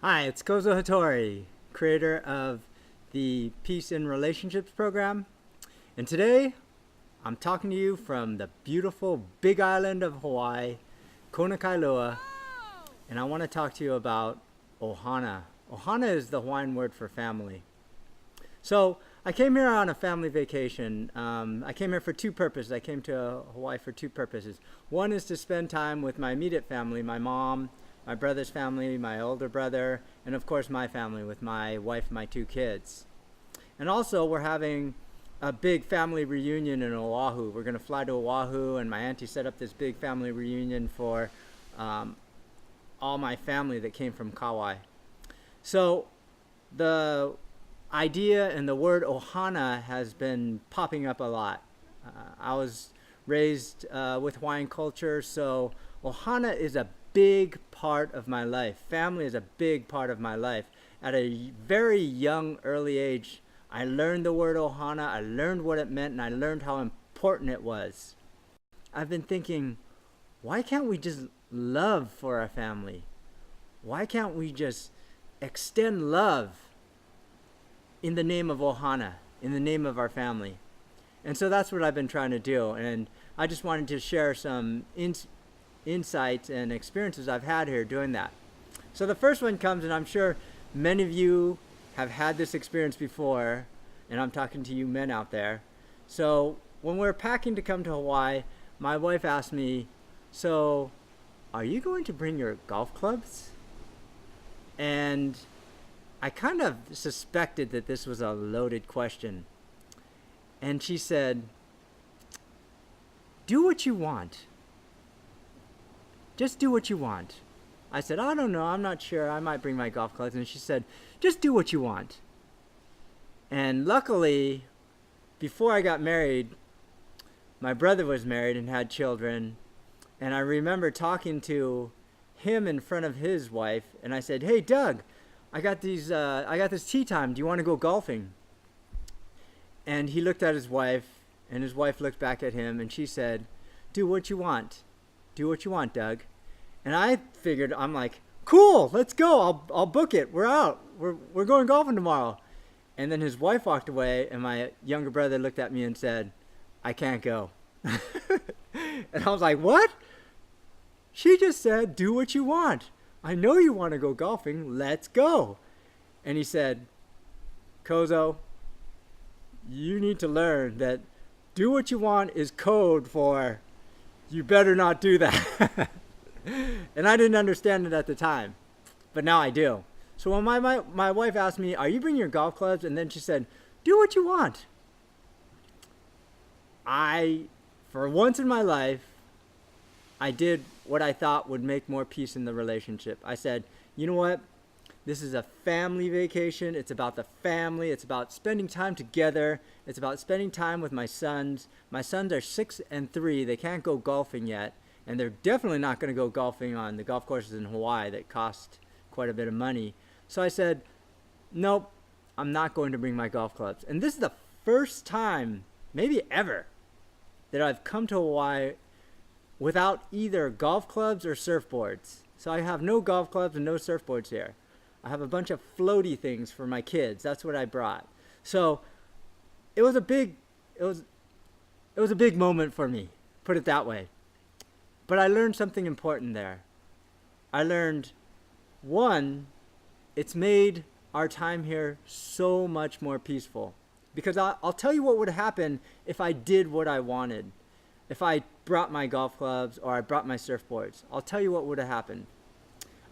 Hi, it's Kozo Hattori, creator of the Peace in Relationships program. And today, I'm talking to you from the beautiful big island of Hawaii, Kona Kailua, and I want to talk to you about Ohana. Ohana is the Hawaiian word for family. So, I came here on a family vacation. I came here for two purposes. I came to Hawaii for two purposes. One is to spend time with my immediate family, my mom, my brother's family, my older brother, and of course my family with my wife and my two kids. And also we're having a big family reunion in Oahu. We're going to fly to Oahu, and my auntie set up this big family reunion for all my family that came from Kauai. So the idea and the word Ohana has been popping up a lot. I was raised with Hawaiian culture, so Ohana is a big part of my life. Family is a big part of my life. At a very young, early age, I learned the word Ohana, I learned what it meant, and I learned how important it was. I've been thinking, why can't we just love for our family? Why can't we just extend love in the name of Ohana, in the name of our family? And so that's what I've been trying to do. And I just wanted to share some insights and experiences I've had here doing that. So the first one comes, and I'm sure many of you have had this experience before, and I'm talking to you men out there. So when we're packing to come to Hawaii, my wife asked me, so are you going to bring your golf clubs? And I kind of suspected that this was a loaded question. And she said, do what you want. Just do what you want. I said, I don't know, I'm not sure, I might bring my golf clubs. And she said, just do what you want. And luckily, before I got married, my brother was married and had children. And I remember talking to him in front of his wife, and I said, hey Doug, I got this tea time, do you want to go golfing? And he looked at his wife, and his wife looked back at him, and she said, do what you want. Do what you want, Doug. And I figured, I'm like, cool, let's go. I'll book it. We're out. We're going golfing tomorrow. And then his wife walked away, and my younger brother looked at me and said, I can't go. And I was like, what? She just said, do what you want. I know you want to go golfing. Let's go. And he said, Kozo, you need to learn that do what you want is code for you better not do that. And I didn't understand it at the time, but now I do. So when my wife asked me, are you bringing your golf clubs? And then she said, do what you want. For once in my life, I did what I thought would make more peace in the relationship. I said, you know what? This is a family vacation. It's about the family. It's about spending time together. It's about spending time with my sons. My sons are 6 and 3. They can't go golfing yet. And they're definitely not going to go golfing on the golf courses in Hawaii that cost quite a bit of money. So I said, nope, I'm not going to bring my golf clubs. And this is the first time, maybe ever, that I've come to Hawaii without either golf clubs or surfboards. So I have no golf clubs and no surfboards here. I have a bunch of floaty things for my kids. That's what I brought. So it was a big moment for me, put it that way. But I learned something important there. I learned, one, it's made our time here so much more peaceful. Because I'll tell you what would happen if I did what I wanted. If I brought my golf clubs or I brought my surfboards. I'll tell you what would have happened.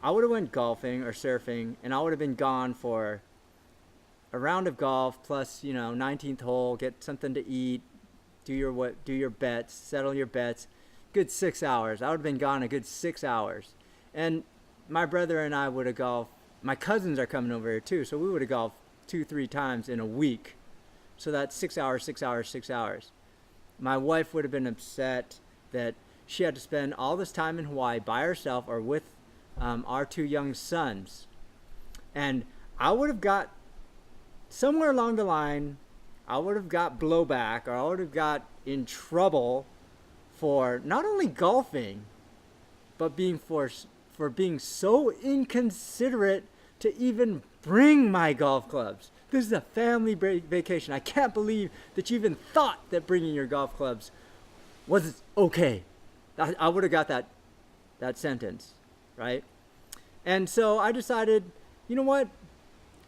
I would have went golfing or surfing, and I would have been gone for a round of golf plus, 19th hole, get something to eat, do your bets, settle your bets. Good 6 hours. I would have been gone a good 6 hours. And my brother and I would have golfed. My cousins are coming over here too, so we would have golfed 2-3 times in a week. So that's 6 hours, 6 hours, 6 hours. My wife would have been upset that she had to spend all this time in Hawaii by herself or with our 2 young sons. And I would have got, somewhere along the line, I would have got blowback, or I would have got in trouble for not only golfing, but for being so inconsiderate to even bring my golf clubs. This is a family vacation. I can't believe that you even thought that bringing your golf clubs was okay. I would have got that sentence, right? And so I decided, you know what?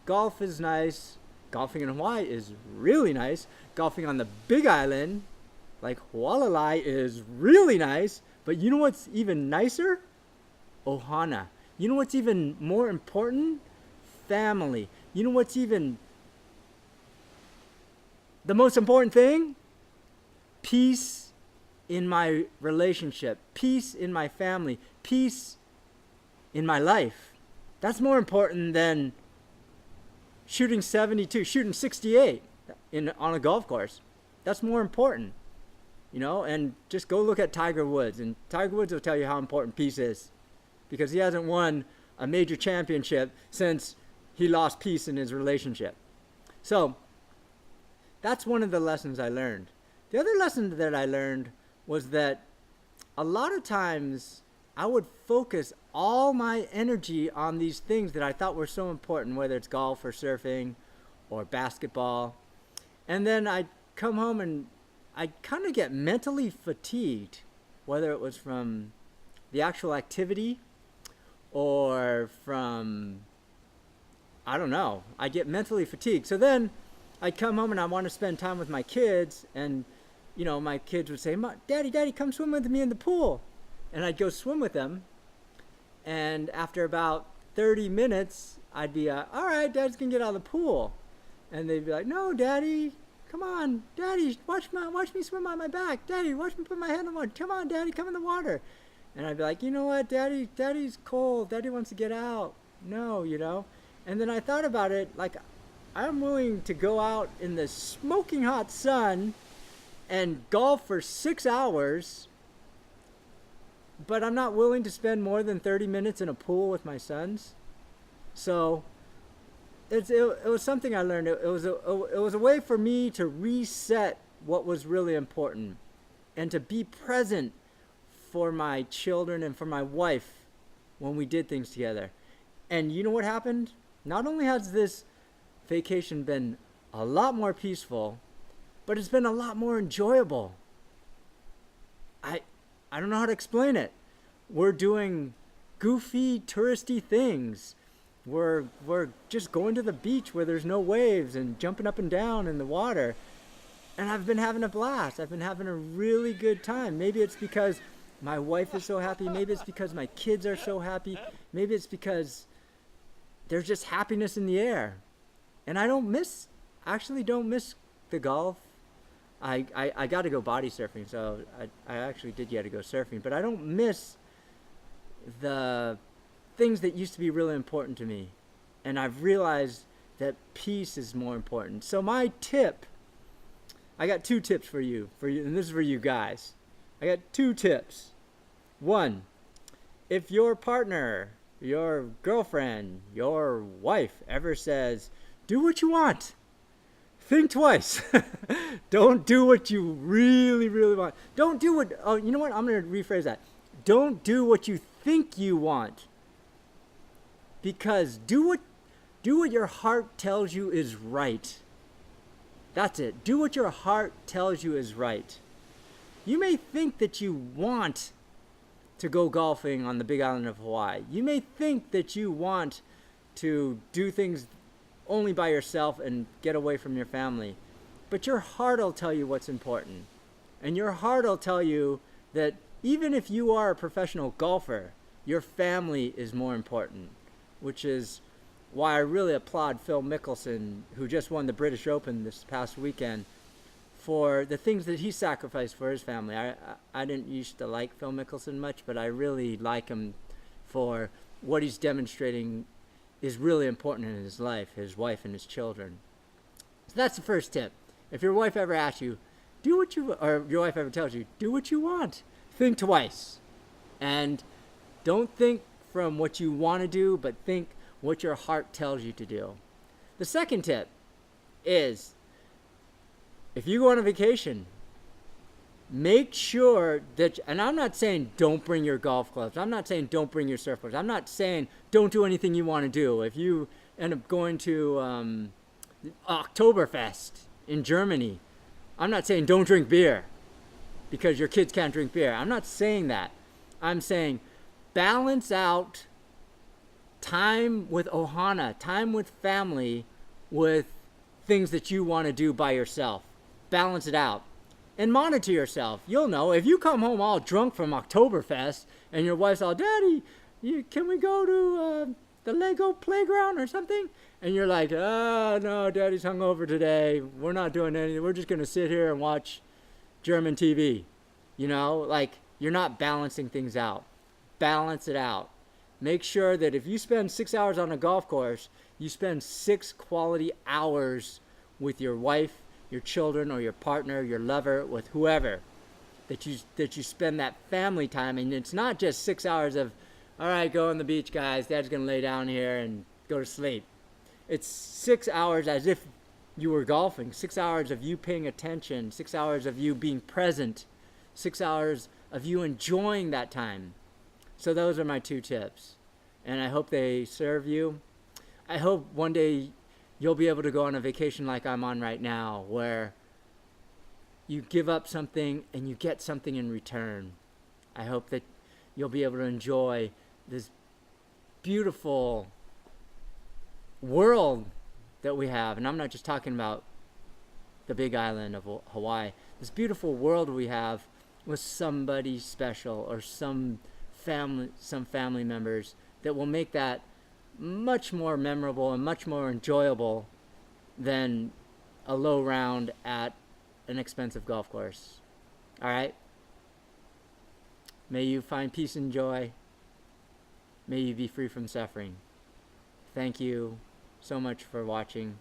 Golf is nice. Golfing in Hawaii is really nice. Golfing on the Big Island, like Hualalai, is really nice. But you know what's even nicer? Ohana. You know what's even more important? Family. You know what's even the most important thing? Peace in my relationship. Peace in my family. Peace in my life. That's more important than shooting 72, shooting 68 on a golf course. That's more important, you know. And just go look at Tiger Woods, and Tiger Woods will tell you how important peace is, because he hasn't won a major championship since he lost peace in his relationship. So that's one of the lessons I learned. The other lesson that I learned was that a lot of times I would focus all my energy on these things that I thought were so important, whether it's golf or surfing or basketball. And then I'd come home and I'd kind of get mentally fatigued, whether it was from the actual activity or from, I don't know, I get mentally fatigued. So then I'd come home and I want to spend time with my kids, and you know, my kids would say, Daddy, come swim with me in the pool. And I'd go swim with them, and after about 30 minutes, I'd be, all right, Dad's gonna get out of the pool. And they'd be like, no, Daddy, come on, Daddy, watch me swim on my back. Daddy, watch me put my head in the water. Come on, Daddy, come in the water. And I'd be like, you know what, Daddy's cold. Daddy wants to get out. No, you know. And then I thought about it, like, I'm willing to go out in the smoking hot sun and golf for 6 hours, but I'm not willing to spend more than 30 minutes in a pool with my sons. So it was something I learned. It was a way for me to reset what was really important and to be present for my children and for my wife when we did things together. And you know what happened? Not only has this vacation been a lot more peaceful, but it's been a lot more enjoyable. I don't know how to explain it. We're doing goofy, touristy things. We're just going to the beach where there's no waves and jumping up and down in the water. And I've been having a blast. I've been having a really good time. Maybe it's because my wife is so happy. Maybe it's because my kids are so happy. Maybe it's because there's just happiness in the air. And I actually don't miss the golf. I got to go body surfing, so I actually did get to go surfing. But I don't miss the things that used to be really important to me. And I've realized that peace is more important. So my tip, I got 2 tips for you, and this is for you guys. I got 2 tips. 1, if your partner, your girlfriend, your wife ever says, do what you want, think twice. Don't do what you really, really want. Don't do what, oh, you know what? I'm going to rephrase that. Don't do what you think you want. Because do what your heart tells you is right. That's it. Do what your heart tells you is right. You may think that you want to go golfing on the Big Island of Hawaii. You may think that you want to do things only by yourself and get away from your family. But your heart will tell you what's important. And your heart will tell you that even if you are a professional golfer, your family is more important, which is why I really applaud Phil Mickelson, who just won the British Open this past weekend, for the things that he sacrificed for his family. I didn't used to like Phil Mickelson much, but I really like him for what he's demonstrating is really important in his life, his wife and his children. So that's the first tip. If your wife ever asks you, or your wife ever tells you, do what you want, think twice. And don't think from what you want to do, but think what your heart tells you to do. The second tip is, if you go on a vacation, make sure that, and I'm not saying don't bring your golf clubs. I'm not saying don't bring your surfboards. I'm not saying don't do anything you want to do. If you end up going to Oktoberfest in Germany, I'm not saying don't drink beer because your kids can't drink beer. I'm not saying that. I'm saying balance out time with Ohana, time with family, with things that you want to do by yourself. Balance it out. And monitor yourself. You'll know if you come home all drunk from Oktoberfest and your wife's all, Daddy, can we go to the Lego playground or something? And you're like, oh, no, Daddy's hungover today. We're not doing anything. We're just going to sit here and watch German TV. You know, like, you're not balancing things out. Balance it out. Make sure that if you spend 6 hours on a golf course, you spend 6 quality hours with your wife, your children, or your partner, your lover, with whoever, that you spend that family time. And it's not just 6 hours of, all right, go on the beach, guys, Dad's gonna lay down here and go to sleep. It's 6 hours as if you were golfing, 6 hours of you paying attention, 6 hours of you being present, 6 hours of you enjoying that time. So those are my 2 tips, and I hope they serve you. I hope one day you'll be able to go on a vacation like I'm on right now, where you give up something and you get something in return. I hope that you'll be able to enjoy this beautiful world that we have. And I'm not just talking about the big island of Hawaii. This beautiful world we have with somebody special, or some family members that will make that much more memorable and much more enjoyable than a low round at an expensive golf course. All right? May you find peace and joy. May you be free from suffering. Thank you so much for watching.